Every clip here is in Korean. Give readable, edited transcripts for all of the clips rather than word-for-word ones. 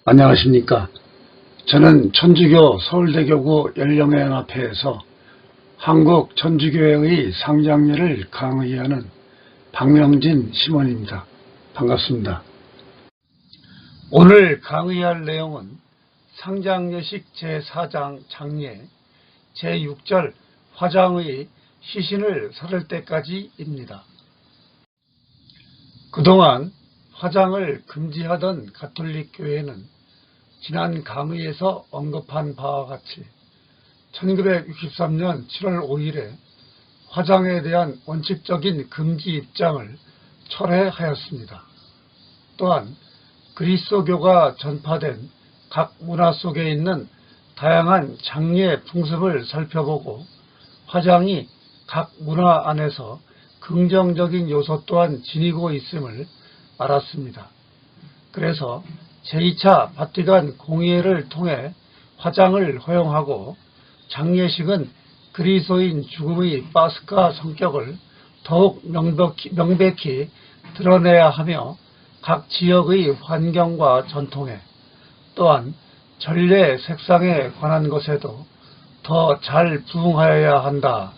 안녕하십니까. 저는 천주교 서울대교구 연령회연합회에서 한국천주교회의 상장례를 강의하는 박명진 심원입니다. 반갑습니다. 오늘 강의할 내용은 상장례식 제4장 장례 제6절 화장의 시신을 서를 때까지입니다. 그동안 화장을 금지하던 가톨릭 교회는 지난 강의에서 언급한 바와 같이 1963년 7월 5일에 화장에 대한 원칙적인 금지 입장을 철회하였습니다. 또한 그리스도교가 전파된 각 문화 속에 있는 다양한 장례 풍습을 살펴보고 화장이 각 문화 안에서 긍정적인 요소 또한 지니고 있음을 알았습니다. 그래서 제2차 바티칸 공의회를 통해 화장을 허용하고 장례식은 그리스도인 죽음의 파스카 성격을 더욱 명백히 드러내야 하며 각 지역의 환경과 전통에 또한 전례 색상에 관한 것에도 더 잘 부응하여야 한다.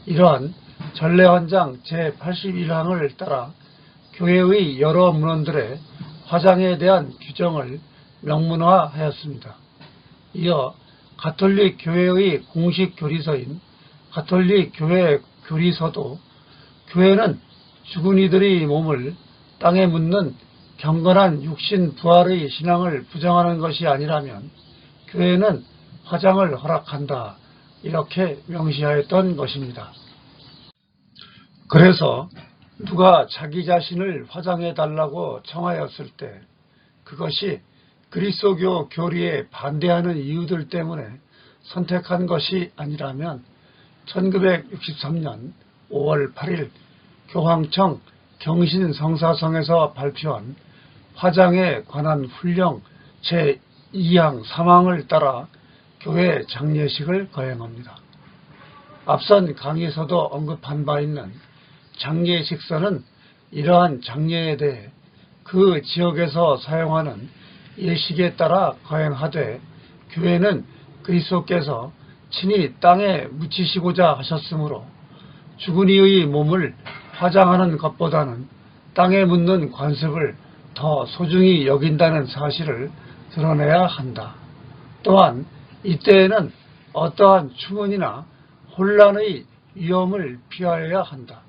이러한 전례헌장 제81항을 따라 교회의 여러 문헌들의 화장에 대한 규정을 명문화하였습니다. 이어 가톨릭 교회의 공식 교리서인 가톨릭 교회 교리서도 교회는 죽은 이들의 몸을 땅에 묻는 경건한 육신 부활의 신앙을 부정하는 것이 아니라면 교회는 화장을 허락한다. 이렇게 명시하였던 것입니다. 그래서 누가 자기 자신을 화장해달라고 청하였을 때 그것이 그리스도교 교리에 반대하는 이유들 때문에 선택한 것이 아니라면 1963년 5월 8일 교황청 경신성사성에서 발표한 화장에 관한 훈령 제2항 3항을 따라 교회 장례식을 거행합니다. 앞선 강의에서도 언급한 바 있는 장례식서는 이러한 장례에 대해 그 지역에서 사용하는 예식에 따라 거행하되 교회는 그리스도께서 친히 땅에 묻히시고자 하셨으므로 죽은 이의 몸을 화장하는 것보다는 땅에 묻는 관습을 더 소중히 여긴다는 사실을 드러내야 한다. 또한 이때에는 어떠한 추문이나 혼란의 위험을 피하여야 한다.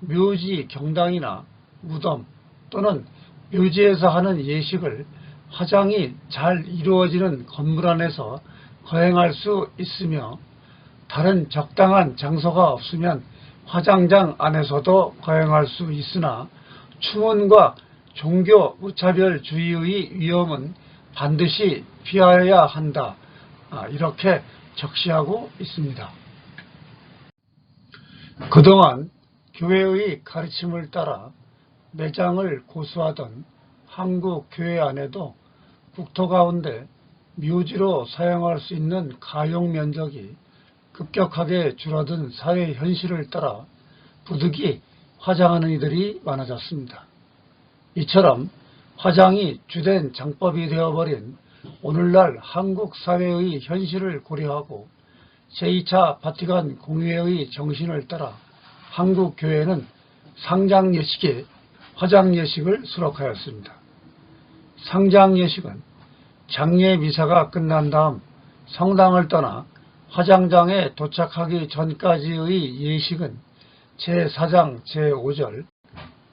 묘지 경당이나 무덤 또는 묘지에서 하는 예식을 화장이 잘 이루어지는 건물 안에서 거행할 수 있으며 다른 적당한 장소가 없으면 화장장 안에서도 거행할 수 있으나 추문과 종교 무차별주의의 위험은 반드시 피하여야 한다. 이렇게 적시하고 있습니다. 그동안 교회의 가르침을 따라 매장을 고수하던 한국 교회 안에도 국토 가운데 묘지로 사용할 수 있는 가용 면적이 급격하게 줄어든 사회 현실을 따라 부득이 화장하는 이들이 많아졌습니다. 이처럼 화장이 주된 장법이 되어버린 오늘날 한국 사회의 현실을 고려하고 제2차 바티칸 공의회의 정신을 따라 한국 교회는 상장예식에 화장예식을 수록하였습니다. 상장예식은 장례 미사가 끝난 다음 성당을 떠나 화장장에 도착하기 전까지의 예식은 제4장 제5절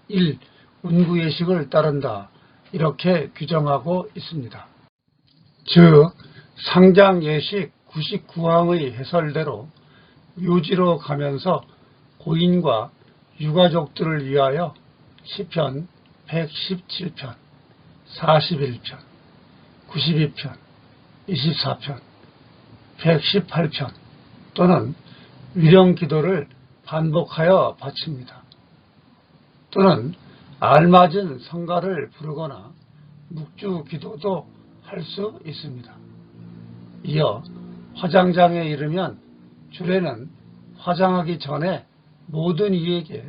1. 운구예식을 따른다. 이렇게 규정하고 있습니다. 즉 상장예식 99항의 해설대로 묘지로 가면서 고인과 유가족들을 위하여 시편 117편, 41편, 92편, 24편, 118편 또는 위령기도를 반복하여 바칩니다. 또는 알맞은 성가를 부르거나 묵주기도도 할 수 있습니다. 이어 화장장에 이르면 주례는 화장하기 전에 모든 이에게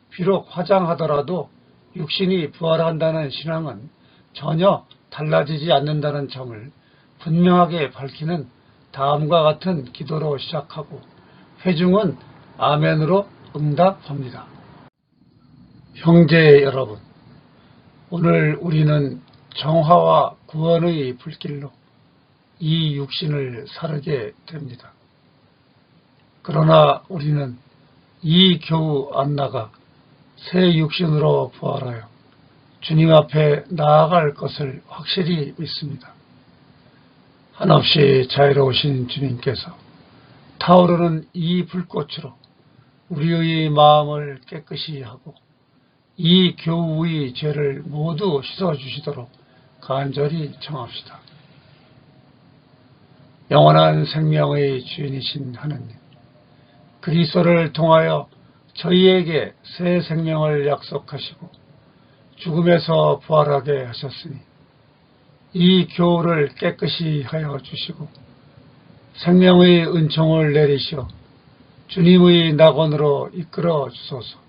비록 화장하더라도 육신이 부활한다는 신앙은 전혀 달라지지 않는다는 점을 분명하게 밝히는 다음과 같은 기도로 시작하고 회중은 아멘으로 응답합니다. 형제 여러분, 오늘 우리는 정화와 구원의 불길로 이 육신을 사르게 됩니다. 그러나 우리는 이 겨우 안 나가 새 육신으로 부활하여 주님 앞에 나아갈 것을 확실히 믿습니다. 한없이 자유로우신 주님께서 타오르는 이 불꽃으로 우리의 마음을 깨끗이 하고 이 교우의 죄를 모두 씻어주시도록 간절히 청합시다. 영원한 생명의 주인이신 하느님, 그리스도를 통하여 저희에게 새 생명을 약속하시고 죽음에서 부활하게 하셨으니 이 교우를 깨끗이 하여 주시고 생명의 은총을 내리시어 주님의 낙원으로 이끌어 주소서.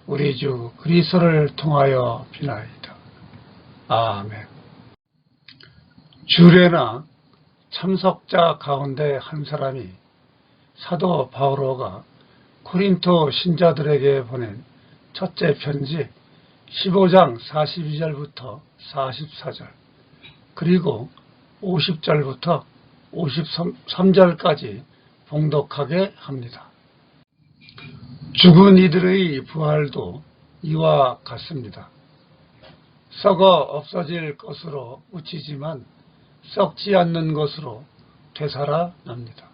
우리 주 그리스도를 통하여 비나이다. 아멘. 주례나 참석자 가운데 한 사람이 사도 바오로가 고린토 신자들에게 보낸 첫째 편지 15장 42절부터 44절 그리고 50절부터 53절까지 봉독하게 합니다. 죽은 이들의 부활도 이와 같습니다. 썩어 없어질 것으로 묻히지만 썩지 않는 것으로 되살아납니다.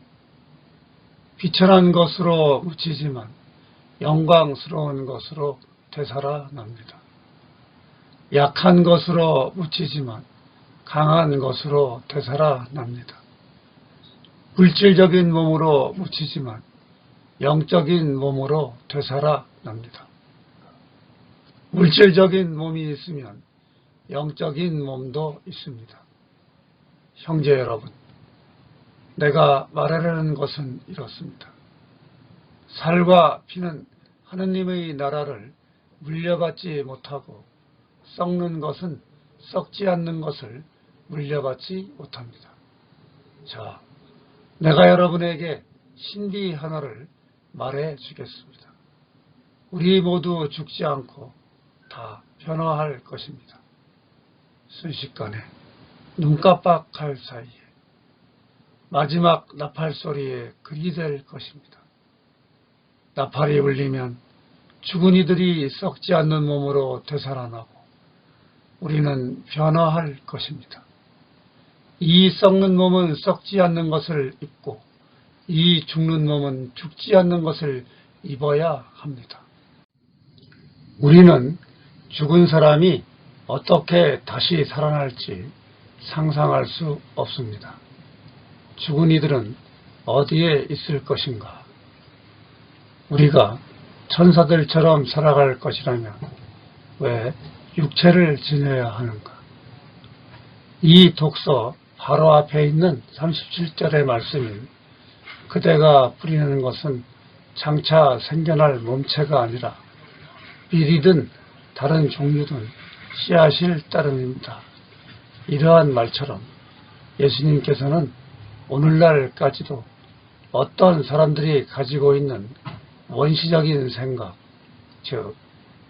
비천한 것으로 묻히지만 영광스러운 것으로 되살아납니다. 약한 것으로 묻히지만 강한 것으로 되살아납니다. 물질적인 몸으로 묻히지만 영적인 몸으로 되살아납니다. 물질적인 몸이 있으면 영적인 몸도 있습니다. 형제 여러분, 내가 말하려는 것은 이렇습니다. 살과 피는 하느님의 나라를 물려받지 못하고 썩는 것은 썩지 않는 것을 물려받지 못합니다. 자, 내가 여러분에게 신비 하나를 말해 주겠습니다. 우리 모두 죽지 않고 다 변화할 것입니다. 순식간에 눈 깜빡할 사이에 마지막 나팔 소리에 그리 될 것입니다. 나팔이 울리면 죽은 이들이 썩지 않는 몸으로 되살아나고 우리는 변화할 것입니다. 이 썩는 몸은 썩지 않는 것을 입고 이 죽는 몸은 죽지 않는 것을 입어야 합니다. 우리는 죽은 사람이 어떻게 다시 살아날지 상상할 수 없습니다. 죽은 이들은 어디에 있을 것인가? 우리가 천사들처럼 살아갈 것이라면 왜 육체를 지녀야 하는가? 이 독서 바로 앞에 있는 37절의 말씀인 그대가 뿌리는 것은 장차 생겨날 몸체가 아니라 밀이든 다른 종류든 씨앗일 따름입니다. 이러한 말처럼 예수님께서는 오늘날까지도 어떤 사람들이 가지고 있는 원시적인 생각, 즉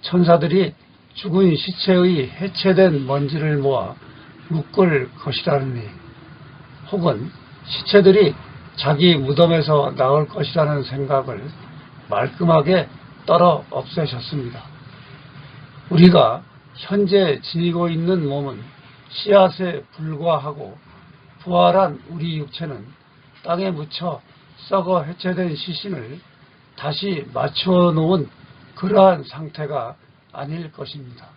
천사들이 죽은 시체의 해체된 먼지를 모아 묶을 것이라느니 혹은 시체들이 자기 무덤에서 나올 것이라는 생각을 말끔하게 떨어 없애셨습니다. 우리가 현재 지니고 있는 몸은 씨앗에 불과하고 부활한 우리 육체는 땅에 묻혀 썩어 해체된 시신을 다시 맞추어 놓은 그러한 상태가 아닐 것입니다.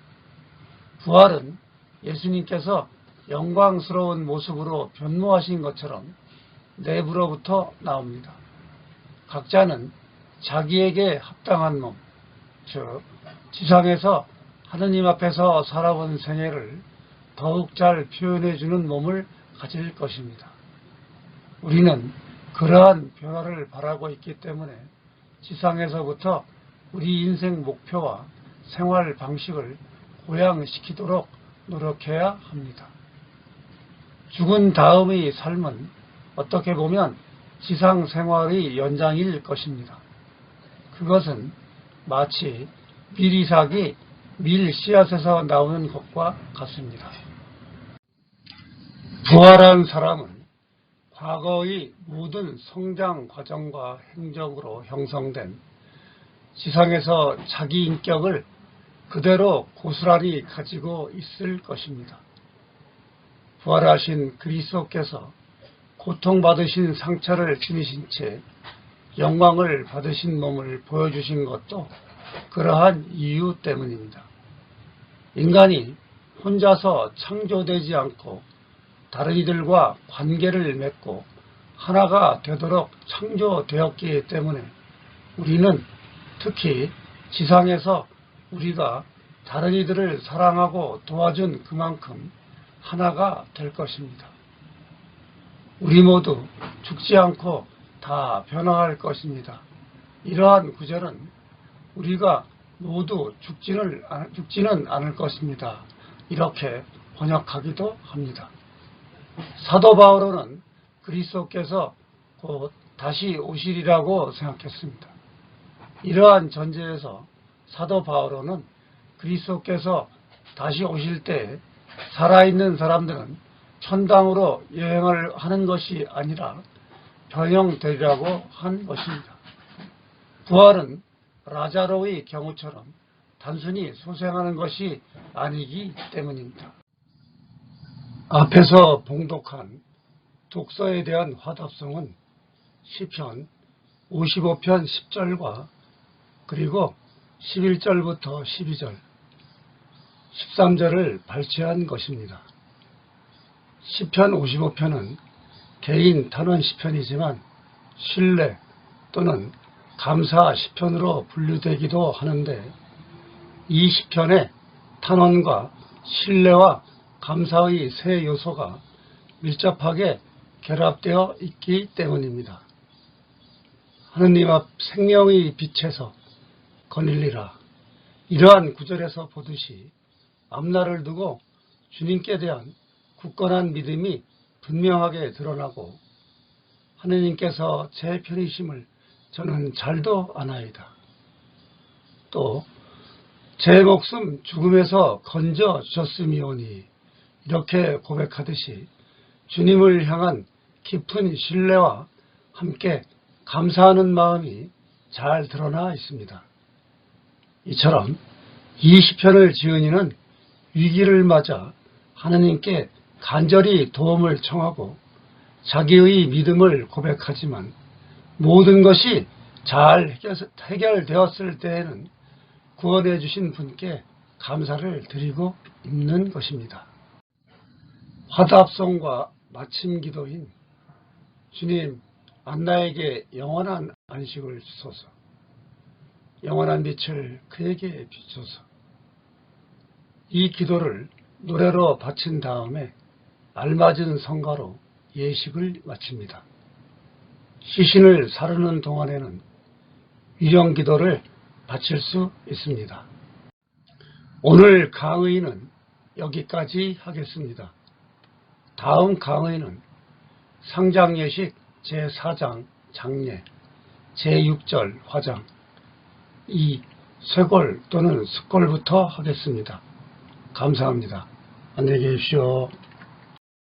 부활은 예수님께서 영광스러운 모습으로 변모하신 것처럼 내부로부터 나옵니다. 각자는 자기에게 합당한 몸, 즉 지상에서 하느님 앞에서 살아본 생애를 더욱 잘 표현해주는 몸을 가질 것입니다. 우리는 그러한 변화를 바라고 있기 때문에 지상에서부터 우리 인생 목표와 생활 방식을 고양시키도록 노력해야 합니다. 죽은 다음의 삶은 어떻게 보면 지상 생활의 연장일 것입니다. 그것은 마치 밀이삭이 밀 씨앗에서 나오는 것과 같습니다. 부활한 사람은 과거의 모든 성장 과정과 행적으로 형성된 지상에서 자기 인격을 그대로 고스란히 가지고 있을 것입니다. 부활하신 그리스도께서 고통받으신 상처를 지니신 채 영광을 받으신 몸을 보여주신 것도 그러한 이유 때문입니다. 인간이 혼자서 창조되지 않고 다른 이들과 관계를 맺고 하나가 되도록 창조되었기 때문에 우리는 특히 지상에서 우리가 다른 이들을 사랑하고 도와준 그만큼 하나가 될 것입니다. 우리 모두 죽지 않고 다 변화할 것입니다. 이러한 구절은 우리가 모두 죽지는 않을 것입니다. 이렇게 번역하기도 합니다. 사도 바오로는 그리스도께서 곧 다시 오시리라고 생각했습니다. 이러한 전제에서 사도 바오로는 그리스도께서 다시 오실 때 살아있는 사람들은 천당으로 여행을 하는 것이 아니라 변형되리라고 한 것입니다. 부활은 라자로의 경우처럼 단순히 소생하는 것이 아니기 때문입니다. 앞에서 봉독한 독서에 대한 화답성은 시편 55편 10절과 그리고 11절부터 12절, 13절을 발췌한 것입니다. 시편 55편은 개인 탄원 시편이지만 신뢰 또는 감사 시편으로 분류되기도 하는데 이 시편의 탄원과 신뢰와 감사의 세 요소가 밀접하게 결합되어 있기 때문입니다. 하느님 앞 생명의 빛에서 거닐리라. 이러한 구절에서 보듯이 앞날을 두고 주님께 대한 굳건한 믿음이 분명하게 드러나고 하느님께서 제 편이심을 저는 잘도 아나이다. 또 제 목숨 죽음에서 건져 주셨음이오니 이렇게 고백하듯이 주님을 향한 깊은 신뢰와 함께 감사하는 마음이 잘 드러나 있습니다. 이처럼 이 시편을 지은 이는 위기를 맞아 하느님께 간절히 도움을 청하고 자기의 믿음을 고백하지만 모든 것이 잘 해결되었을 때에는 구원해 주신 분께 감사를 드리고 있는 것입니다. 화답송과 마침 기도인 주님, 안나에게 영원한 안식을 주소서. 영원한 빛을 그에게 비춰서. 이 기도를 노래로 바친 다음에 알맞은 성가로 예식을 마칩니다. 시신을 사르는 동안에는 위령 기도를 바칠 수 있습니다. 오늘 강의는 여기까지 하겠습니다. 다음 강의는 상장예식 제4장 장례, 제6절 화장, 이 쇄골 또는 습골부터 하겠습니다. 감사합니다. 안녕히 계십시오.